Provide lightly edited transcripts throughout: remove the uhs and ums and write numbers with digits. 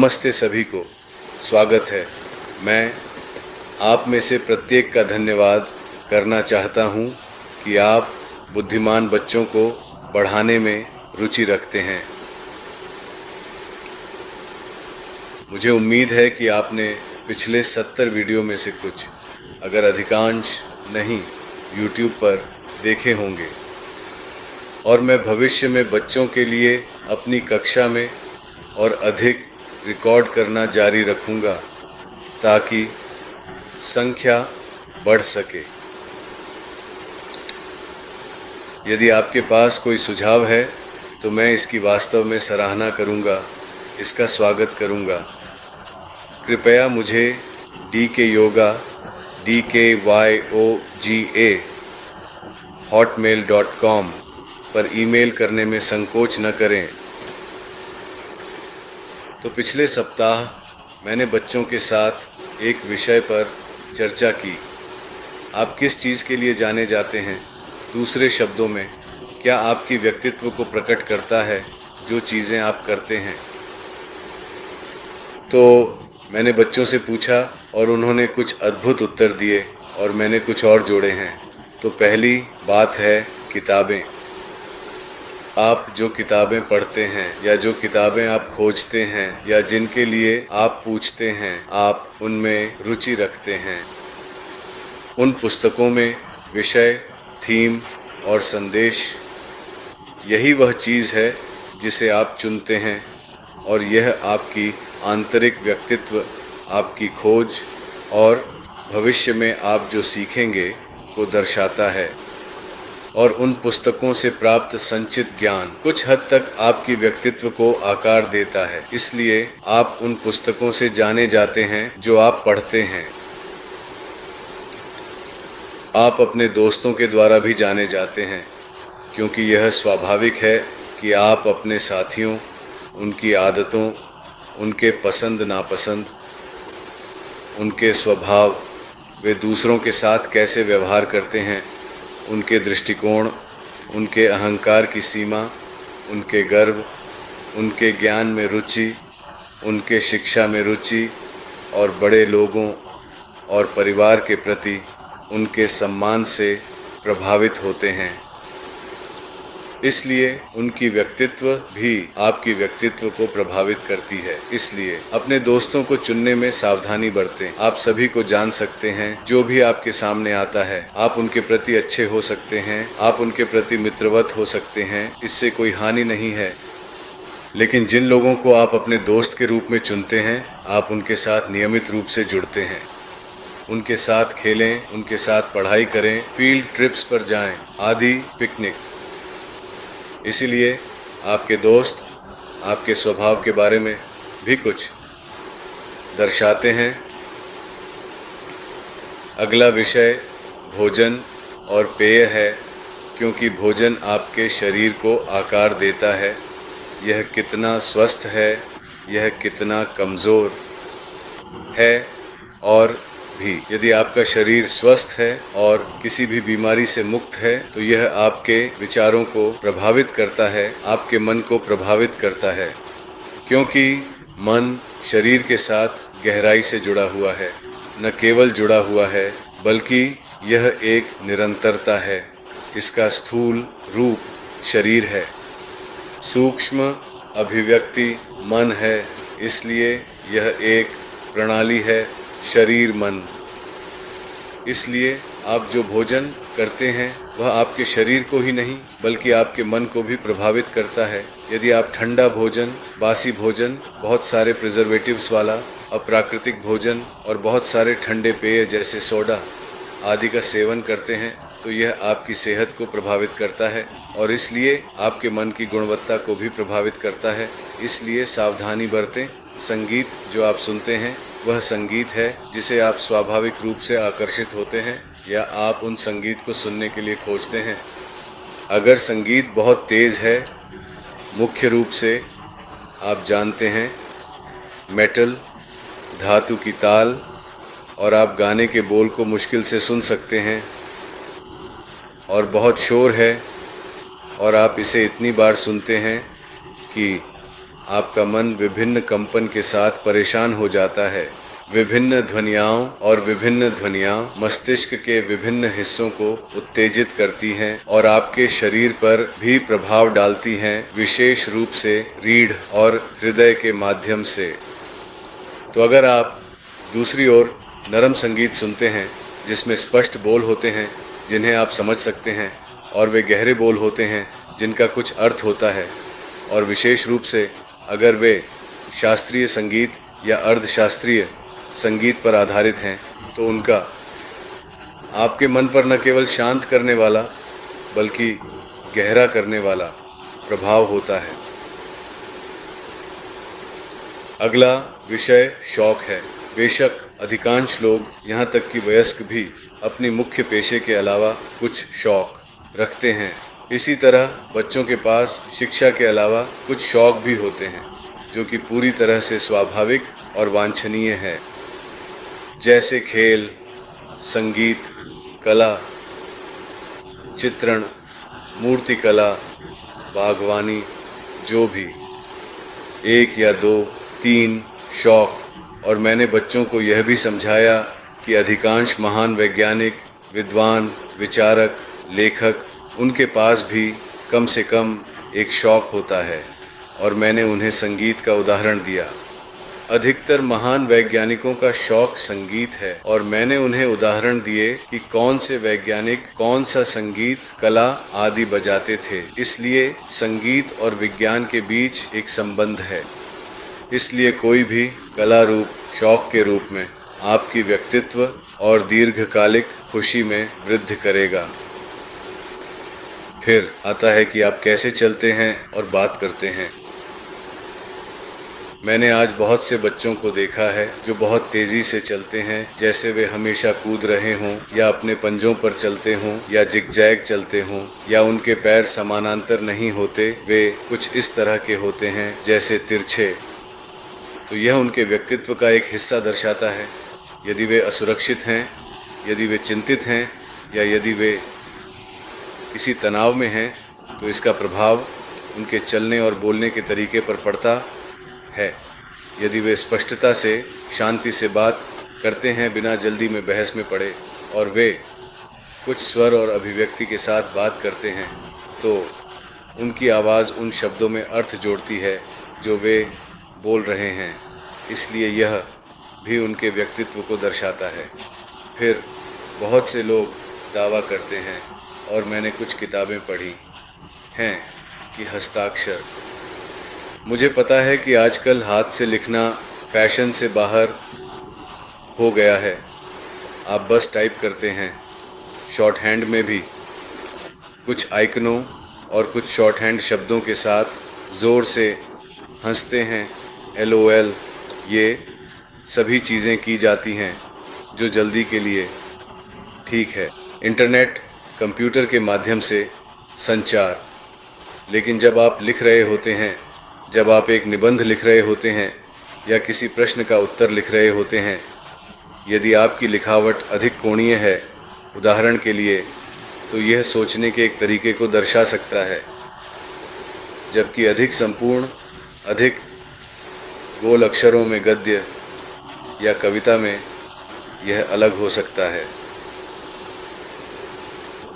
नमस्ते सभी को, स्वागत है। मैं आप में से प्रत्येक का धन्यवाद करना चाहता हूं कि आप बुद्धिमान बच्चों को पढ़ाने में रुचि रखते हैं। मुझे उम्मीद है कि आपने पिछले 70 वीडियो में से कुछ, अगर अधिकांश नहीं, YouTube पर देखे होंगे और मैं भविष्य में बच्चों के लिए अपनी कक्षा में और अधिक रिकॉर्ड करना जारी रखूँगा ताकि संख्या बढ़ सके। यदि आपके पास कोई सुझाव है तो मैं इसकी वास्तव में सराहना करूँगा, इसका स्वागत करूँगा। कृपया मुझे dkyoga hotmail.com पर ईमेल करने में संकोच न करें। तो पिछले सप्ताह मैंने बच्चों के साथ एक विषय पर चर्चा की। आप किस चीज़ के लिए जाने जाते हैं? दूसरे शब्दों में, क्या आपकी व्यक्तित्व को प्रकट करता है जो चीज़ें आप करते हैं? तो मैंने बच्चों से पूछा और उन्होंने कुछ अद्भुत उत्तर दिए और मैंने कुछ और जोड़े हैं। तो पहली बात है किताबें। आप जो किताबें पढ़ते हैं या जो किताबें आप खोजते हैं या जिनके लिए आप पूछते हैं, आप उनमें रुचि रखते हैं। उन पुस्तकों में विषय, थीम और संदेश, यही वह चीज़ है जिसे आप चुनते हैं और यह आपकी आंतरिक व्यक्तित्व, आपकी खोज और भविष्य में आप जो सीखेंगे को दर्शाता है। और उन पुस्तकों से प्राप्त संचित ज्ञान कुछ हद तक आपकी व्यक्तित्व को आकार देता है। इसलिए आप उन पुस्तकों से जाने जाते हैं जो आप पढ़ते हैं। आप अपने दोस्तों के द्वारा भी जाने जाते हैं, क्योंकि यह स्वाभाविक है कि आप अपने साथियों, उनकी आदतों, उनके पसंद नापसंद, उनके स्वभाव, वे दूसरों के साथ कैसे व्यवहार करते हैं, उनके दृष्टिकोण, उनके अहंकार की सीमा, उनके गर्व, उनके ज्ञान में रुचि, उनके शिक्षा में रुचि और बड़े लोगों और परिवार के प्रति उनके सम्मान से प्रभावित होते हैं। इसलिए उनकी व्यक्तित्व भी आपकी व्यक्तित्व को प्रभावित करती है। इसलिए अपने दोस्तों को चुनने में सावधानी बरतें। आप सभी को जान सकते हैं, जो भी आपके सामने आता है आप उनके प्रति अच्छे हो सकते हैं, आप उनके प्रति मित्रवत हो सकते हैं, इससे कोई हानि नहीं है। लेकिन जिन लोगों को आप अपने दोस्त के रूप में चुनते हैं, आप उनके साथ नियमित रूप से जुड़ते हैं। उनके साथ खेलें, उनके साथ पढ़ाई करें, फील्ड ट्रिप्स पर जाएं, आदि पिकनिक। इसीलिए आपके दोस्त आपके स्वभाव के बारे में भी कुछ दर्शाते हैं। अगला विषय भोजन और पेय है, क्योंकि भोजन आपके शरीर को आकार देता है। यह कितना स्वस्थ है, यह कितना कमज़ोर है। और भी यदि आपका शरीर स्वस्थ है और किसी भी बीमारी से मुक्त है तो यह आपके विचारों को प्रभावित करता है, आपके मन को प्रभावित करता है, क्योंकि मन शरीर के साथ गहराई से जुड़ा हुआ है। न केवल जुड़ा हुआ है बल्कि यह एक निरंतरता है। इसका स्थूल रूप शरीर है, सूक्ष्म अभिव्यक्ति मन है। इसलिए यह एक प्रणाली है, शरीर मन। इसलिए आप जो भोजन करते हैं वह आपके शरीर को ही नहीं बल्कि आपके मन को भी प्रभावित करता है। यदि आप ठंडा भोजन, बासी भोजन, बहुत सारे प्रिजर्वेटिव्स वाला अप्राकृतिक भोजन और बहुत सारे ठंडे पेय जैसे सोडा आदि का सेवन करते हैं तो यह आपकी सेहत को प्रभावित करता है और इसलिए आपके मन की गुणवत्ता को भी प्रभावित करता है। इसलिए सावधानी बरतें। संगीत जो आप सुनते हैं वह संगीत है जिसे आप स्वाभाविक रूप से आकर्षित होते हैं या आप उन संगीत को सुनने के लिए खोजते हैं। अगर संगीत बहुत तेज़ है, मुख्य रूप से आप जानते हैं मेटल, धातु की ताल, और आप गाने के बोल को मुश्किल से सुन सकते हैं और बहुत शोर है और आप इसे इतनी बार सुनते हैं कि आपका मन विभिन्न कंपन के साथ परेशान हो जाता है। विभिन्न ध्वनियाँ और विभिन्न ध्वनियाँ मस्तिष्क के विभिन्न हिस्सों को उत्तेजित करती हैं और आपके शरीर पर भी प्रभाव डालती हैं, विशेष रूप से रीढ़ और हृदय के माध्यम से। तो अगर आप दूसरी ओर नरम संगीत सुनते हैं जिसमें स्पष्ट बोल होते हैं जिन्हें आप समझ सकते हैं, और वे गहरे बोल होते हैं जिनका कुछ अर्थ होता है, और विशेष रूप से अगर वे शास्त्रीय संगीत या अर्धशास्त्रीय संगीत पर आधारित हैं, तो उनका आपके मन पर न केवल शांत करने वाला बल्कि गहरा करने वाला प्रभाव होता है। अगला विषय शौक है। बेशक अधिकांश लोग, यहाँ तक कि वयस्क भी, अपनी मुख्य पेशे के अलावा कुछ शौक रखते हैं। इसी तरह बच्चों के पास शिक्षा के अलावा कुछ शौक भी होते हैं जो कि पूरी तरह से स्वाभाविक और वांछनीय है, जैसे खेल, संगीत, कला, चित्रण, मूर्तिकला, बागवानी, जो भी। 1 या 2, 3 शौक। और मैंने बच्चों को यह भी समझाया कि अधिकांश महान वैज्ञानिक, विद्वान, विचारक, लेखक, उनके पास भी कम से कम एक शौक होता है, और मैंने उन्हें संगीत का उदाहरण दिया। अधिकतर महान वैज्ञानिकों का शौक संगीत है, और मैंने उन्हें उदाहरण दिए कि कौन से वैज्ञानिक कौन सा संगीत, कला आदि बजाते थे। इसलिए संगीत और विज्ञान के बीच एक संबंध है। इसलिए कोई भी कला रूप शौक के रूप में आपकी व्यक्तित्व और दीर्घकालिक खुशी में वृद्धि करेगा। फिर आता है कि आप कैसे चलते हैं और बात करते हैं। मैंने आज बहुत से बच्चों को देखा है जो बहुत तेज़ी से चलते हैं, जैसे वे हमेशा कूद रहे हों, या अपने पंजों पर चलते हों, या जिगजैग चलते हों, या उनके पैर समानांतर नहीं होते, वे कुछ इस तरह के होते हैं जैसे तिरछे। तो यह उनके व्यक्तित्व का एक हिस्सा दर्शाता है। यदि वे असुरक्षित हैं, यदि वे चिंतित हैं, या यदि वे किसी तनाव में हैं, तो इसका प्रभाव उनके चलने और बोलने के तरीके पर पड़ता है। यदि वे स्पष्टता से, शांति से बात करते हैं बिना जल्दी में बहस में पड़े, और वे कुछ स्वर और अभिव्यक्ति के साथ बात करते हैं, तो उनकी आवाज़ उन शब्दों में अर्थ जोड़ती है जो वे बोल रहे हैं। इसलिए यह भी उनके व्यक्तित्व को दर्शाता है। फिर बहुत से लोग दावा करते हैं, और मैंने कुछ किताबें पढ़ी हैं, कि हस्ताक्षर। मुझे पता है कि आजकल हाथ से लिखना फैशन से बाहर हो गया है। आप बस टाइप करते हैं। शॉर्ट हैंड में भी कुछ आइकनों और कुछ शॉर्ट हैंड शब्दों के साथ ज़ोर से हंसते हैं, LOL। ये सभी चीज़ें की जाती हैं जो जल्दी के लिए ठीक है। इंटरनेट, कंप्यूटर के माध्यम से संचार। लेकिन जब आप लिख रहे होते हैं, जब आप एक निबंध लिख रहे होते हैं या किसी प्रश्न का उत्तर लिख रहे होते हैं, यदि आपकी लिखावट अधिक कोणीय है, उदाहरण के लिए, तो यह सोचने के एक तरीके को दर्शा सकता है, जबकि अधिक संपूर्ण, अधिक गोल अक्षरों में गद्य या कविता में यह अलग हो सकता है।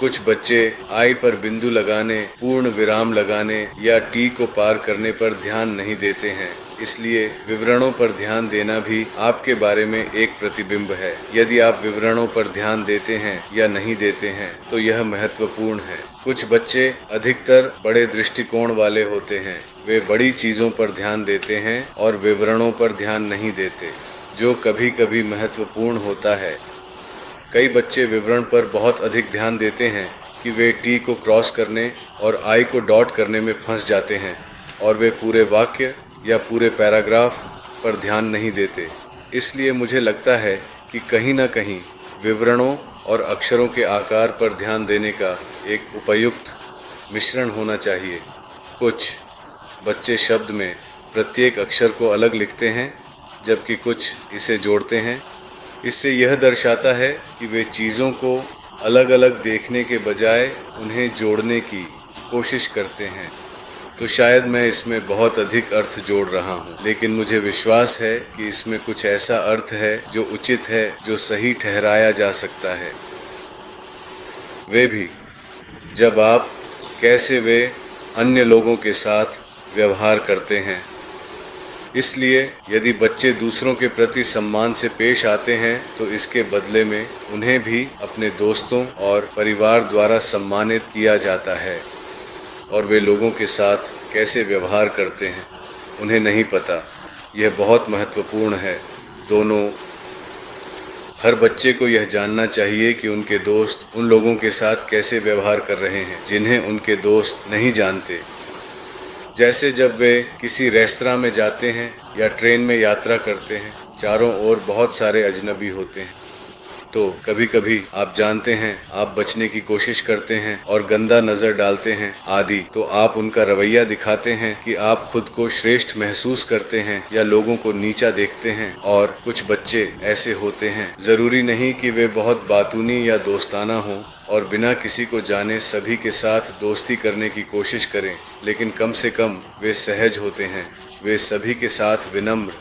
कुछ बच्चे आई पर बिंदु लगाने, पूर्ण विराम लगाने या टी को पार करने पर ध्यान नहीं देते हैं। इसलिए विवरणों पर ध्यान देना भी आपके बारे में एक प्रतिबिंब है। यदि आप विवरणों पर ध्यान देते हैं या नहीं देते हैं, तो यह महत्वपूर्ण है। कुछ बच्चे अधिकतर बड़े दृष्टिकोण वाले होते हैं। वे बड़ी चीज़ों पर ध्यान देते हैं और विवरणों पर ध्यान नहीं देते, जो कभी कभी महत्वपूर्ण होता है। कई बच्चे विवरण पर बहुत अधिक ध्यान देते हैं कि वे टी को क्रॉस करने और आई को डॉट करने में फंस जाते हैं, और वे पूरे वाक्य या पूरे पैराग्राफ पर ध्यान नहीं देते। इसलिए मुझे लगता है कि कहीं ना कहीं विवरणों और अक्षरों के आकार पर ध्यान देने का एक उपयुक्त मिश्रण होना चाहिए। कुछ बच्चे शब्द में प्रत्येक अक्षर को अलग लिखते हैं, जबकि कुछ इसे जोड़ते हैं। इससे यह दर्शाता है कि वे चीज़ों को अलग अलग देखने के बजाय उन्हें जोड़ने की कोशिश करते हैं। तो शायद मैं इसमें बहुत अधिक अर्थ जोड़ रहा हूँ, लेकिन मुझे विश्वास है कि इसमें कुछ ऐसा अर्थ है जो उचित है, जो सही ठहराया जा सकता है। वे भी जब आप कैसे वे अन्य लोगों के साथ व्यवहार करते हैं। इसलिए यदि बच्चे दूसरों के प्रति सम्मान से पेश आते हैं तो इसके बदले में उन्हें भी अपने दोस्तों और परिवार द्वारा सम्मानित किया जाता है। और वे लोगों के साथ कैसे व्यवहार करते हैं उन्हें नहीं पता। यह बहुत महत्वपूर्ण है। हर बच्चे को यह जानना चाहिए कि उनके दोस्त उन लोगों के साथ कैसे व्यवहार कर रहे हैं जिन्हें उनके दोस्त नहीं जानते। जैसे जब वे किसी रेस्तरां में जाते हैं या ट्रेन में यात्रा करते हैं, चारों ओर बहुत सारे अजनबी होते हैं, तो कभी कभी आप जानते हैं आप बचने की कोशिश करते हैं और गंदा नज़र डालते हैं आदि। तो आप उनका रवैया दिखाते हैं कि आप खुद को श्रेष्ठ महसूस करते हैं या लोगों को नीचा देखते हैं। और कुछ बच्चे ऐसे होते हैं, ज़रूरी नहीं कि वे बहुत बातूनी या दोस्ताना हों और बिना किसी को जाने सभी के साथ दोस्ती करने की कोशिश करें, लेकिन कम से कम वे सहज होते हैं। वे सभी के साथ विनम्र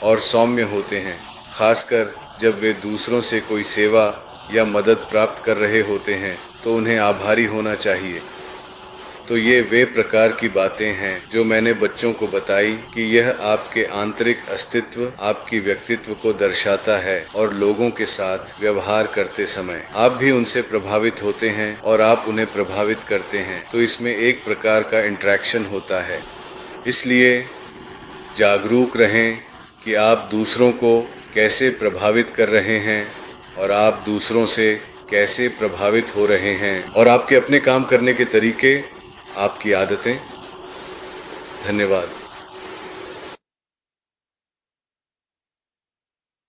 और सौम्य होते हैं, खासकर जब वे दूसरों से कोई सेवा या मदद प्राप्त कर रहे होते हैं तो उन्हें आभारी होना चाहिए। तो ये वे प्रकार की बातें हैं जो मैंने बच्चों को बताई कि यह आपके आंतरिक अस्तित्व, आपकी व्यक्तित्व को दर्शाता है और लोगों के साथ व्यवहार करते समय आप भी उनसे प्रभावित होते हैं और आप उन्हें प्रभावित करते हैं। तो इसमें एक प्रकार का इंटरेक्शन होता है। इसलिए जागरूक रहें कि आप दूसरों को कैसे प्रभावित कर रहे हैं और आप दूसरों से कैसे प्रभावित हो रहे हैं, और आपके अपने काम करने के तरीके, आपकी आदतें। धन्यवाद।